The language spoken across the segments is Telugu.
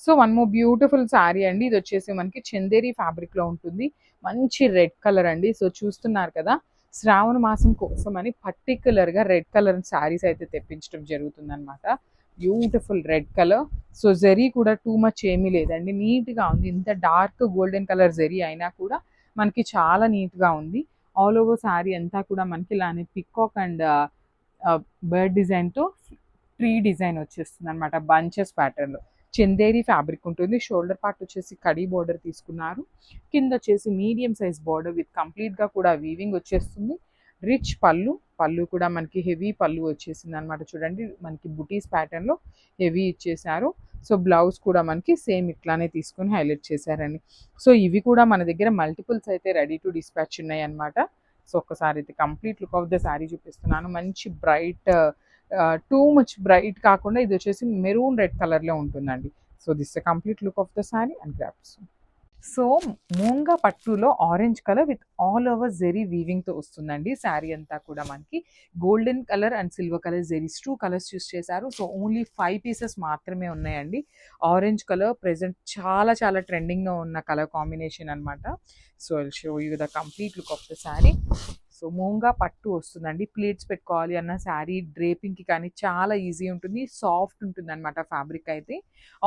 So one more beautiful sari అండి. ఇది వచ్చేసి మనకి చందేరి ఫ్యాబ్రిక్ లో ఉంటుంది. మంచి రెడ్ కలర్ అండి. సో చూస్తున్నారు కదా, శ్రావణ మాసం కోసం అని పర్టికులర్ గా రెడ్ కలర్ శారీస్ అయితే తెప్పించడం జరుగుతుంది అనమాట. Beautiful red colour. So zari కూడా టూ మచ్ ఏమీ లేదండి, నీట్ గా ఉంది. ఇంత డార్క్ గోల్డెన్ కలర్ జెరీ అయినా కూడా మనకి చాలా నీట్ గా ఉంది. ఆల్ ఓవర్ శారీ అంతా కూడా మనకి ఇలానే పికాక్ అండ్ బర్డ్ డిజైన్ తో ట్రీ డిజైన్ వచ్చేస్తుంది అనమాట. బంచెస్ ప్యాటర్న్ లో చందేరి ఫ్యాబ్రిక్ ఉంటుంది. షోల్డర్ పార్ట్ వచ్చేసి కడీ బోర్డర్ తీసుకున్నారు. కింద వచ్చేసి medium size border with complete గా కూడా వీవింగ్ వచ్చేస్తుంది. రిచ్ పళ్ళు, పళ్ళు కూడా మనకి హెవీ పళ్ళు వచ్చేసింది అనమాట. చూడండి మనకి బుటీస్ ప్యాటర్న్ లో హెవీ ఇచ్చేసారు. సో బ్లౌజ్ కూడా మనకి సేమ్ ఇట్లానే తీసుకొని హైలైట్ చేశారండి. సో ఇవి కూడా మన దగ్గర మల్టిపుల్స్ అయితే రెడీ టు డిస్పాచ్ ఉన్నాయి అనమాట. సో ఒక్కసారి అయితే complete look of the sari చూపిస్తున్నాను. మంచి బ్రైట్, టూ మచ్ బ్రైట్ కాకుండా ఇది వచ్చేసి మెరూన్ రెడ్ కలర్ లో ఉంటుందండి. So this complete look of the sari and grapes. So moonga పట్టులో orange colour with all over zari weaving తో వస్తుందండి. శారీ అంతా కూడా మనకి golden colour and silver colour zaris 2 colours use చేశారు. సో ఓన్లీ 5 పీసెస్ మాత్రమే ఉన్నాయండి. ఆరెంజ్ కలర్ ప్రెసెంట్ చాలా చాలా ట్రెండింగ్ లో ఉన్న కలర్ కాంబినేషన్ అనమాట. So I'll show you the complete look of the sari. So moonga పట్టు వస్తుందండి. ప్లేట్స్ పెట్టుకోవాలి అన్న శారీ డ్రేపింగ్కి కానీ చాలా ఈజీ ఉంటుంది. సాఫ్ట్ ఉంటుంది అనమాట ఫ్యాబ్రిక్ అయితే.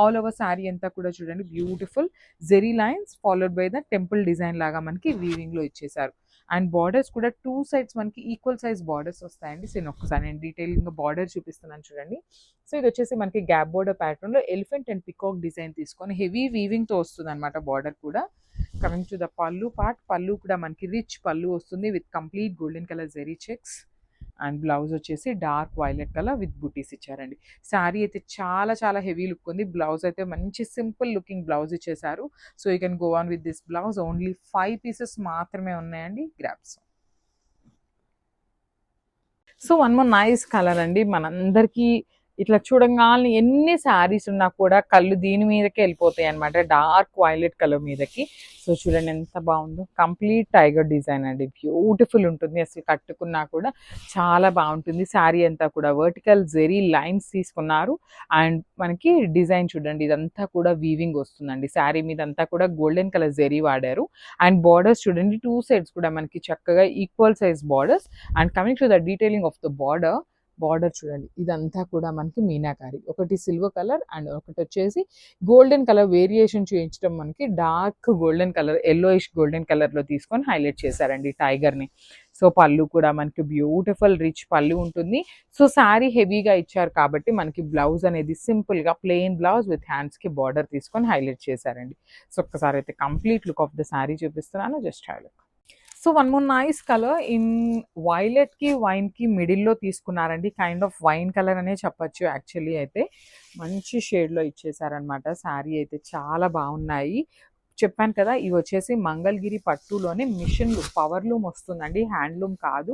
ఆల్ ఓవర్ శారీ అంతా కూడా చూడండి beautiful zari lines followed by the temple design లాగా మనకి వీవింగ్ లో ఇచ్చేసారు. అండ్ బార్డర్స్ కూడా 2 సైడ్స్ మనకి ఈక్వల్ సైజ్ బార్డర్స్ వస్తాయండి. సో నేను ఒక్కసారి నేను డీటెయిలింగ్ బార్డర్ చూపిస్తున్నాను చూడండి. సో ఇది వచ్చేసి మనకి గ్యాప్ బార్డర్ ప్యాటర్న్ లో ఎలిఫెంట్ అండ్ పికాక్ డిజైన్ తీసుకొని హెవీ వీవింగ్ తో వస్తుంది అనమాట బార్డర్ కూడా. Coming to the pallu part, pallu కూడా మనకి రిచ్ పళ్ళు వస్తుంది with complete golden colour zari checks. And blouse వచ్చేసి dark violet colour with buttis ఇచ్చారండి. శారీ అయితే చాలా చాలా హెవీ లుక్ ఉంది. బ్లౌజ్ అయితే మంచి సింపుల్ లుకింగ్ బ్లౌజ్ ఇచ్చేసారు. So you can go on with this blouse. Only 5 pieces మాత్రమే ఉన్నాయండి. Grasp. So one more nice colour అండి. మనందరికీ ఇట్లా చూడంగానే ఎన్ని శారీస్ ఉన్నా కూడా కళ్ళు దీని మీదకే వెళ్ళిపోతాయి అనమాట, డార్క్ వైలెట్ కలర్ మీదకి. సో చూడండి ఎంత బాగుందో, కంప్లీట్ టైగర్ డిజైన్ అండి. బ్యూటిఫుల్ ఉంటుంది, అసలు కట్టుకున్నా కూడా చాలా బాగుంటుంది. శారీ అంతా కూడా వర్టికల్ జెరీ లైన్స్ తీసుకున్నారు. అండ్ మనకి డిజైన్ చూడండి, ఇదంతా కూడా వీవింగ్ వస్తుందండి. శారీ మీద అంతా కూడా గోల్డెన్ కలర్ జెరీ వాడారు. అండ్ బార్డర్స్ చూడండి 2 సైడ్స్ కూడా మనకి చక్కగా equal size borders. And coming to the detailing of the border, border చూడండి ఇదంతా కూడా మనకి మీనాకారి, ఒకటి సిల్వర్ కలర్ అండ్ ఒకటి వచ్చేసి గోల్డెన్ కలర్ వేరియేషన్ చేయించడం మనకి dark golden colour, yellowish golden colour లో తీసుకొని హైలైట్ చేశారండి టైగర్ ని. సో పళ్ళు కూడా మనకి బ్యూటిఫుల్ రిచ్ పళ్ళు ఉంటుంది. సో శారీ హెవీగా ఇచ్చారు కాబట్టి మనకి బ్లౌజ్ అనేది సింపుల్ గా ప్లెయిన్ బ్లౌజ్ విత్ హ్యాండ్స్ కి బార్డర్ తీసుకొని హైలైట్ చేశారండి. సో ఒక్కసారి అయితే complete look of the sari చూపిస్తున్నాను, just have look. So one more nice colour in violet కి వైన్ కి మిడిల్ లో తీసుకున్నారండి. కైండ్ ఆఫ్ వైన్ కలర్ అనే చెప్పొచ్చు. యాక్చువల్లీ అయితే మంచి షేడ్ లో ఇచ్చేసారనమాట. శారీ అయితే చాలా బాగున్నాయి. చెప్పాను కదా, ఇవి వచ్చేసి మంగళగిరి పట్టులోనే మిషన్ పవర్ లూమ్ వస్తుందండి, హ్యాండ్లూమ్ కాదు.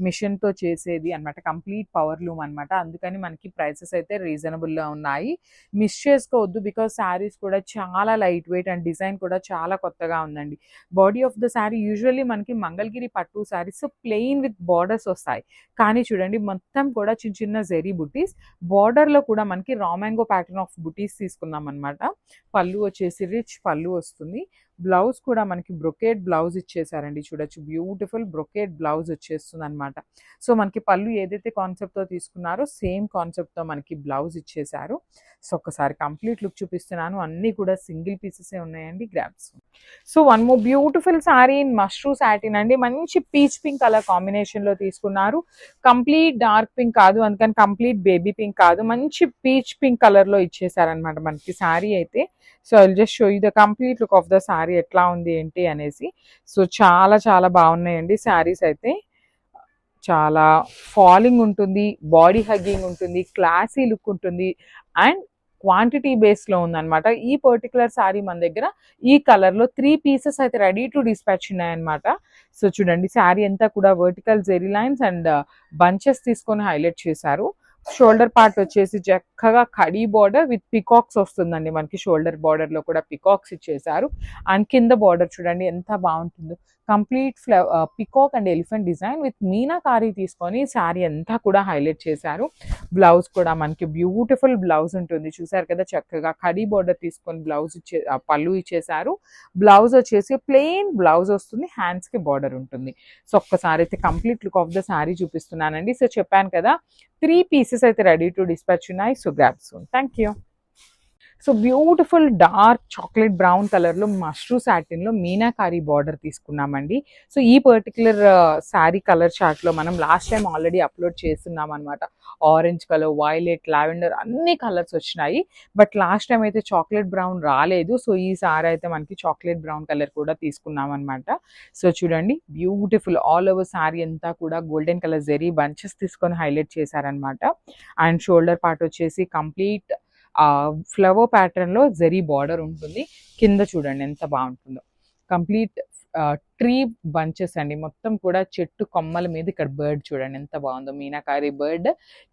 మిషన్ తో చేసేది అనమాట, కంప్లీట్ పవర్ లూమ్ అనమాట. అందుకని మనకి ప్రైసెస్ అయితే రీజనబుల్ గా ఉన్నాయి. మిస్ చేసుకోవద్దు, బికాస్ శారీస్ కూడా చాలా లైట్ వెయిట్ అండ్ డిజైన్ కూడా చాలా కొత్తగా ఉందండి. Body of the sari usually మనకి మంగళగిరి పట్టు శారీస్ ప్లెయిన్ విత్ బార్డర్స్ వస్తాయి. కానీ చూడండి మొత్తం కూడా చిన్న చిన్న జెరీ బుటీస్, బార్డర్ లో కూడా మనకి రా మ్యాంగో ప్యాటర్న్ ఆఫ్ బుటీస్ తీసుకున్నాం అనమాట. పళ్ళు వచ్చేసి రిచ్ పళ్ళు వస్తుంది. బ్లౌజ్ కూడా మనకి బ్రొకేట్ బ్లౌజ్ ఇచ్చేసారండి. చూడొచ్చు బ్యూటిఫుల్ బ్రొకేట్ బ్లౌజ్ వచ్చేస్తుంది అనమాట. సో మనకి పళ్ళు ఏదైతే కాన్సెప్ట్ తో తీసుకున్నారో సేమ్ కాన్సెప్ట్ తో మనకి బ్లౌజ్ ఇచ్చేసారు. సో ఒక్కసారి కంప్లీట్ లుక్ చూపిస్తున్నాను. అన్ని కూడా సింగిల్ పీసెస్ ఉన్నాయండి. Grasp. So one more beautiful sari in mashru satin అండి. మంచి పీచ్ పింక్ కలర్ కాంబినేషన్ లో తీసుకున్నారు. కంప్లీట్ డార్క్ పింక్ కాదు, అందుకని కంప్లీట్ బేబీ పింక్ కాదు, మంచి పీచ్ పింక్ కలర్ లో ఇచ్చేసారనమాట మనకి శారీ అయితే. So I will just show you the complete look of the sari ఎట్లా ఉంది ఏంటి అనేసి. సో చాలా చాలా బాగున్నాయండి శారీస్ అయితే. చాలా ఫాలింగ్ ఉంటుంది, బాడీ హగ్గింగ్ ఉంటుంది, క్లాసీ లుక్ ఉంటుంది అండ్ క్వాంటిటీ బేస్ లో ఉందన్నమాట. ఈ పర్టికులర్ శారీ మన దగ్గర ఈ కలర్ లో 3 పీసెస్ అయితే రెడీ టు డిస్పాచ్ ఉన్నాయన్నమాట. సో చూడండి శారీ అంతా కూడా vertical zari lines and bunches తీసుకొని హైలైట్ చేశారు. షోల్డర్ పార్ట్ వచ్చేసి చక్కగా కడీ బార్డర్ విత్ పికాక్స్ వస్తుందండి మనకి. షోల్డర్ బార్డర్ లో కూడా పికాక్స్ ఇచ్చేసారు. అండ్ కింద బార్డర్ చూడండి ఎంత బాగుంటుందో, complete peacock and elephant design with meenakari తీసుకొని శారీ అంతా కూడా హైలైట్ చేశారు. బ్లౌజ్ కూడా మనకి బ్యూటిఫుల్ బ్లౌజ్ ఉంటుంది, చూసారు కదా. చక్కగా కడీ బార్డర్ తీసుకొని బ్లౌజ్ పళ్ళు ఇచ్చేసారు. బ్లౌజ్ వచ్చేసి ప్లెయిన్ బ్లౌజ్ వస్తుంది, హ్యాండ్స్ కి బార్డర్ ఉంటుంది. సో ఒక్కసారి అయితే complete look of the sari చూపిస్తున్నానండి. సో చెప్పాను కదా 3 pieces అయితే రెడీ టు డిస్పాచ్ ఉన్నాయి. So grab soon. Thank you. So beautiful dark chocolate brown కలర్లో మష్రూ సాటిన్లో మీనాకారి బార్డర్ తీసుకున్నామండి. సో ఈ పర్టికులర్ శారీ కలర్ చార్ట్లో మనం లాస్ట్ టైం ఆల్రెడీ అప్లోడ్ చేస్తున్నాం అనమాట. ఆరెంజ్ కలర్, వైలెట్, లావెండర్ అన్ని కలర్స్ వచ్చినాయి. బట్ లాస్ట్ టైం అయితే చాక్లెట్ బ్రౌన్ రాలేదు. సో ఈ సారీ అయితే మనకి చాక్లెట్ బ్రౌన్ కలర్ కూడా తీసుకున్నాం అనమాట. సో చూడండి బ్యూటిఫుల్ ఆల్ ఓవర్ శారీ అంతా కూడా గోల్డెన్ కలర్ జెరీ బంచెస్ తీసుకొని హైలైట్ చేశారనమాట. అండ్ షోల్డర్ పార్ట్ వచ్చేసి కంప్లీట్ ఫ్లవర్ ప్యాటర్న్ లో జరీ బార్డర్ ఉంటుంది. కింద చూడండి ఎంత బాగుంటుందో, కంప్లీట్ ట్రీ బంచెస్ అండి, మొత్తం కూడా చెట్టు కొమ్మల మీద ఇక్కడ బర్డ్ చూడండి ఎంత బాగుందో, మీనాకారి బర్డ్.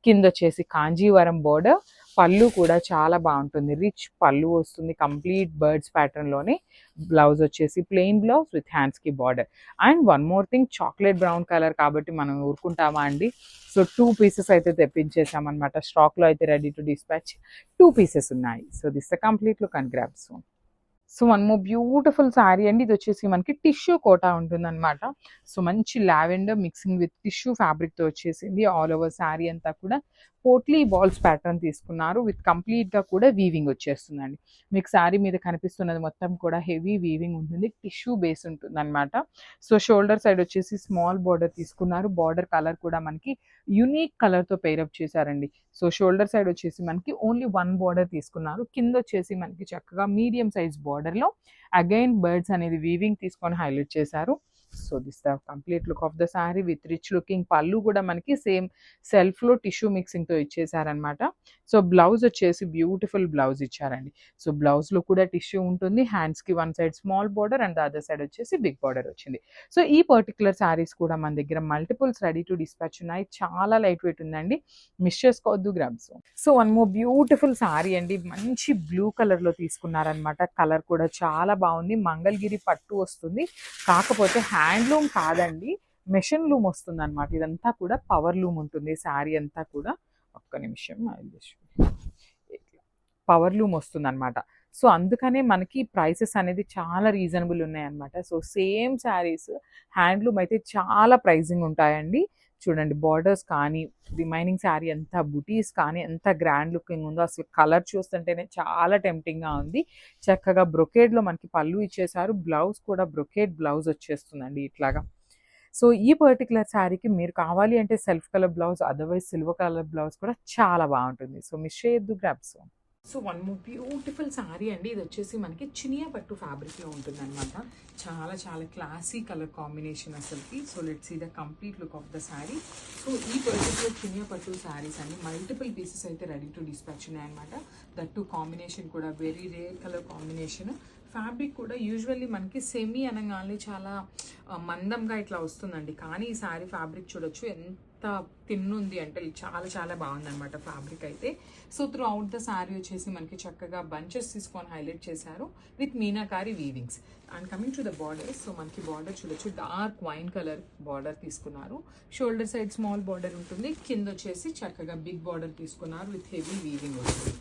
కింద వచ్చేసి కాంజీవరం బోర్డర్. పళ్ళు కూడా చాలా బాగుంటుంది, రిచ్ పళ్ళు వస్తుంది కంప్లీట్ బర్డ్స్ ప్యాటర్న్ లోనే. బ్లౌజ్ వచ్చేసి ప్లెయిన్ బ్లౌజ్ విత్ హ్యాండ్స్ కి border. And one more thing, chocolate brown colour కాబట్టి మనం ఊరుకుంటామా అండి. సో 2 pieces అయితే తెప్పించేసామన్నమాట. స్టాక్ లో అయితే రెడీ టు డిస్పాచ్ 2 pieces ఉన్నాయి. So this complete look and grab soon. So one more beautiful sari అండి. ఇది వచ్చేసి మనకి టిష్యూ కోటా ఉంటుంది అనమాట. సో మంచి lavender mixing with tissue fabric తో వచ్చేసింది. ఆల్ ఓవర్ శారీ అంతా కూడా పోట్లీ బాల్స్ ప్యాటర్న్ తీసుకున్నారు విత్ కంప్లీట్ గా కూడా వీవింగ్ వచ్చేస్తుందండి. మీకు శారీ మీద కనిపిస్తున్నది మొత్తం కూడా హెవీ వీవింగ్ ఉంటుంది, టిష్యూ బేస్ ఉంటుంది అనమాట. సో షోల్డర్ సైడ్ వచ్చేసి స్మాల్ బార్డర్ తీసుకున్నారు. బార్డర్ కలర్ కూడా మనకి యూనిక్ కలర్ తో పేరప్ చేశారండి. సో షోల్డర్ సైడ్ వచ్చేసి మనకి ఓన్లీ 1 బార్డర్ తీసుకున్నారు. కింద వచ్చేసి మనకి చక్కగా మీడియం సైజ్ బార్డర్ లో అగైన్ బర్డ్స్ అనేది వీవింగ్ తీసుకొని హైలైట్ చేశారు. So this the complete look of the sari with rich looking. పళ్ళు కూడా మనకి సేమ్ సెల్ఫ్ లో టిష్యూ మిక్సింగ్ తో ఇచ్చేసారనమాట. సో బ్లౌజ్ వచ్చేసి బ్యూటిఫుల్ బ్లౌజ్ ఇచ్చారండి. సో బ్లౌజ్ లో కూడా టిష్యూ ఉంటుంది, హ్యాండ్స్ కి one side small border and other side వచ్చేసి బిగ్ బార్డర్ వచ్చింది. సో ఈ పర్టికులర్ శారీస్ కూడా మన దగ్గర మల్టిపుల్స్ రెడీ టు డిస్పాచ్ ఉన్నాయి. చాలా లైట్ వెయిట్ ఉందండి, మిస్ చేసుకోవద్దు grams. So one more beautiful sari అండి, మంచి బ్లూ కలర్ లో తీసుకున్నారనమాట. కలర్ కూడా చాలా బాగుంది, మంగళగిరి పట్టు వస్తుంది, కాకపోతే హ్యాండ్లూమ్ కాదండి, మెషిన్ లూమ్ వస్తుంది అనమాట. ఇదంతా కూడా పవర్ లూమ్ ఉంటుంది శారీ అంతా కూడా. ఒక్క నిమిషం, పవర్ లూమ్ వస్తుంది అనమాట. సో అందుకనే మనకి ప్రైసెస్ అనేది చాలా రీజనబుల్ ఉన్నాయన్నమాట. సో సేమ్ శారీస్ హ్యాండ్లూమ్ అయితే చాలా ప్రైజింగ్ ఉంటాయండి. చూడండి బార్డర్స్ కానీ, రిమైనింగ్ శారీ అంతా బుటీస్ కానీ ఎంత గ్రాండ్ లుకింగ్ ఉందో. అసలు కలర్ చూస్తుంటేనే చాలా టెంప్టింగ్గా ఉంది. చక్కగా బ్రొకేడ్లో మనకి పళ్ళు ఇచ్చేసారు, బ్లౌజ్ కూడా బ్రొకేడ్ బ్లౌజ్ వచ్చేస్తుందండి ఇట్లాగా. సో ఈ పర్టికులర్ శారీకి మీరు కావాలి అంటే self colour blouse, otherwise silver colour blouse కూడా చాలా బాగుంటుంది. సో మిస్ చేయొద్దు grabs. So one more beautiful sari అండి. ఇది వచ్చేసి మనకి చినియా పట్టు ఫ్యాబ్రిక్లో ఉంటుంది అనమాట. చాలా చాలా క్లాసీ కలర్ కాంబినేషన్ అసలుకి. So let's see the complete look of the sari. So ఈ పర్టికులర్ చినియా పట్టు శారీస్ అన్ని మల్టిపుల్ పీసెస్ అయితే రెడీ టు డిస్పాచ్ ఉన్నాయన్నమాట. దట్ టు కాంబినేషన్ కూడా very rare colour combination. Fabric కూడా యూజువల్లీ మనకి సెమీ అనగానే చాలా మందంగా ఇట్లా వస్తుందండి, కానీ ఈ శారీ ఫ్యాబ్రిక్ చూడొచ్చు ఎంత తిన్నుంది అంటే చాలా చాలా బాగుంది అనమాట ఫ్యాబ్రిక్ అయితే. So throughout the sari వచ్చేసి మనకి చక్కగా బంచెస్ తీసుకొని హైలైట్ చేశారు with meenakari weavings. And coming to the border, so మనకి బార్డర్ చూడొచ్చు డార్క్ వైన్ కలర్ బార్డర్ తీసుకున్నారు. షోల్డర్ సైడ్ స్మాల్ బార్డర్ ఉంటుంది, కింద వచ్చేసి చక్కగా బిగ్ బార్డర్ తీసుకున్నారు విత్ హెవీ వీవింగ్ వస్తుంది.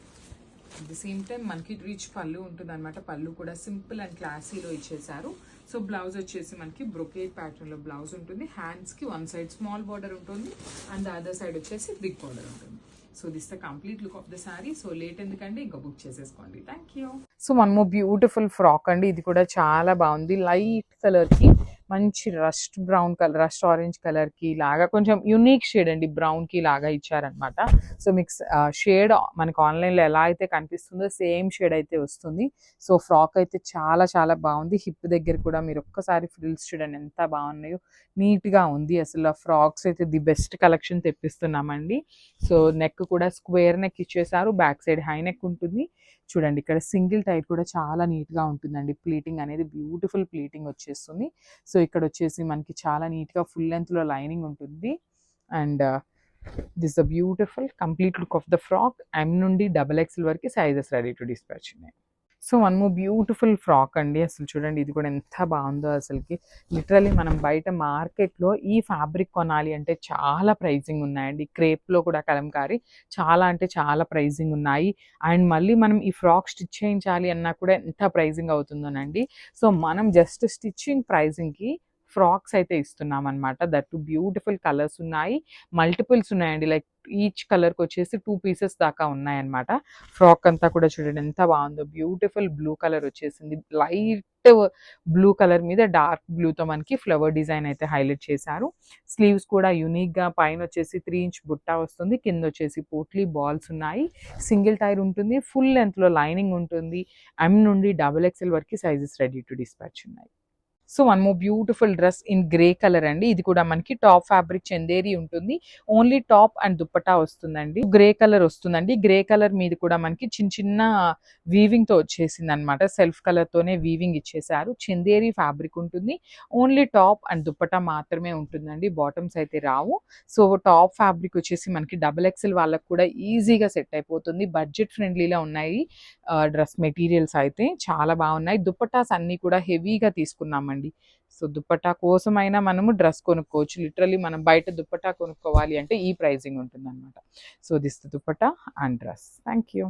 అట్ ది సేమ్ టైం మనకి రిచ్ పళ్ళు ఉంటుంది అనమాట. పళ్ళు కూడా సింపుల్ అండ్ క్లాసీలో ఇచ్చేసారు. సో బ్లౌజ్ వచ్చేసి మనకి బ్రొకేడ్ ప్యాటర్న్లో బ్లౌజ్ ఉంటుంది. హ్యాండ్స్కి వన్ సైడ్ స్మాల్ బార్డర్ ఉంటుంది అండ్ అదర్ సైడ్ వచ్చేసి బిగ్ బార్డర్ ఉంటుంది. So this the complete look of the sari. So late ఎందుకంటే ఇంకా బుక్ చేసేసుకోండి. Thank you. So one more beautiful frock అండి. ఇది కూడా చాలా బాగుంది, లైట్ కలర్కి మంచి rust brown colour, rust orange కలర్కి లాగా కొంచెం యూనిక్ షేడ్ అండి, బ్రౌన్కి లాగా ఇచ్చారనమాట. సో మీకు షేడ్ మనకు ఆన్లైన్లో ఎలా అయితే కనిపిస్తుందో సేమ్ షేడ్ అయితే వస్తుంది. సో ఫ్రాక్ అయితే చాలా చాలా బాగుంది. హిప్ దగ్గర కూడా మీరు ఒక్కసారి ఫ్రిల్స్ చూడండి ఎంత బాగున్నాయో, నీట్గా ఉంది. అసలు ఆ ఫ్రాక్స్ అయితే ది బెస్ట్ కలెక్షన్ తెప్పిస్తున్నామండి. సో నెక్ కూడా స్క్వేర్ నెక్ ఇచ్చేసారు, బ్యాక్ సైడ్ హై నెక్ ఉంటుంది. చూడండి ఇక్కడ సింగిల్ టైట్ కూడా చాలా నీట్గా ఉంటుందండి. ప్లీటింగ్ అనేది బ్యూటిఫుల్ ప్లీటింగ్ వచ్చేస్తుంది. సో ఇక్కడ వచ్చేసి మనకి చాలా నీట్గా ఫుల్ లెంత్లో లైనింగ్ ఉంటుంది. And this the beautiful complete look of the frock. M నుండి XXL వరకు సైజెస్ రెడీ టు డిస్పాచ్ ఉన్నాయి. So one more beautiful frock అండి. అసలు చూడండి ఇది కూడా ఎంత బాగుందో అసలుకి. లిటరలీ మనం బయట మార్కెట్లో ఈ ఫ్యాబ్రిక్ కొనాలి అంటే చాలా ప్రైజింగ్ ఉన్నాయండి. క్రేప్లో కూడా కలంకారీ చాలా అంటే చాలా ప్రైజింగ్ ఉన్నాయి. అండ్ మళ్ళీ మనం ఈ ఫ్రాక్ స్టిచ్ చేయించాలి అన్నా కూడా ఎంత ప్రైజింగ్ అవుతుందోనండి. సో మనం జస్ట్ స్టిచ్చింగ్ ప్రైజింగ్కి ఫ్రాక్స్ అయితే ఇస్తున్నాం అనమాట. దట్ టు బ్యూటిఫుల్ కలర్స్ ఉన్నాయి, మల్టిపుల్స్ ఉన్నాయండి. లైక్ ఈచ్ కలర్కి వచ్చేసి 2 పీసెస్ దాకా ఉన్నాయన్నమాట. ఫ్రాక్ అంతా కూడా చూడండి ఎంత బాగుందో. బ్యూటిఫుల్ బ్లూ కలర్ వచ్చేసింది. లైట్ బ్లూ కలర్ మీద డార్క్ బ్లూతో మనకి ఫ్లవర్ డిజైన్ అయితే హైలైట్ చేశారు. స్లీవ్స్ కూడా యూనిక్గా పైన వచ్చేసి 3 ఇంచ్ బుట్ట వస్తుంది, కింద వచ్చేసి పోట్లీ బాల్స్ ఉన్నాయి, సింగిల్ టైర్ ఉంటుంది, ఫుల్ లెంత్లో లైనింగ్ ఉంటుంది. ఎం నుండి XXL వరకు సైజెస్ రెడీ టు డిస్పాచ్ ఉన్నాయి. So one more beautiful dress in grey colour అండి. ఇది కూడా మనకి టాప్ ఫ్యాబ్రిక్ చందేరి ఉంటుంది. ఓన్లీ టాప్ అండ్ దుప్పటా వస్తుందండి. గ్రే కలర్ వస్తుందండి. గ్రే కలర్ మీద కూడా మనకి చిన్న చిన్న వీవింగ్ తో వచ్చేసింది అనమాట. సెల్ఫ్ కలర్ తోనే వీవింగ్ ఇచ్చేసారు. చందేరి ఫ్యాబ్రిక్ ఉంటుంది. ఓన్లీ టాప్ అండ్ దుప్పటా మాత్రమే ఉంటుందండి. బాటమ్స్ అయితే రావు. సో టాప్ ఫ్యాబ్రిక్ వచ్చేసి మనకి XXL వాళ్ళకి కూడా ఈజీగా సెట్ అయిపోతుంది. బడ్జెట్ ఫ్రెండ్లీలో ఉన్నాయి డ్రెస్ మెటీరియల్స్ అయితే చాలా బాగున్నాయి. దుప్పటాస్ అన్ని కూడా హెవీగా తీసుకున్నామండి. సో దుప్పటా కోసమైనా మనము డ్రెస్ కొనుక్కోవచ్చు. లిటరలీ మనం బయట దుప్పటా కొనుక్కోవాలి అంటే ఈ ప్రైజింగ్ ఉంటుందన్నమాట. So this dupatta and dress. Thank you.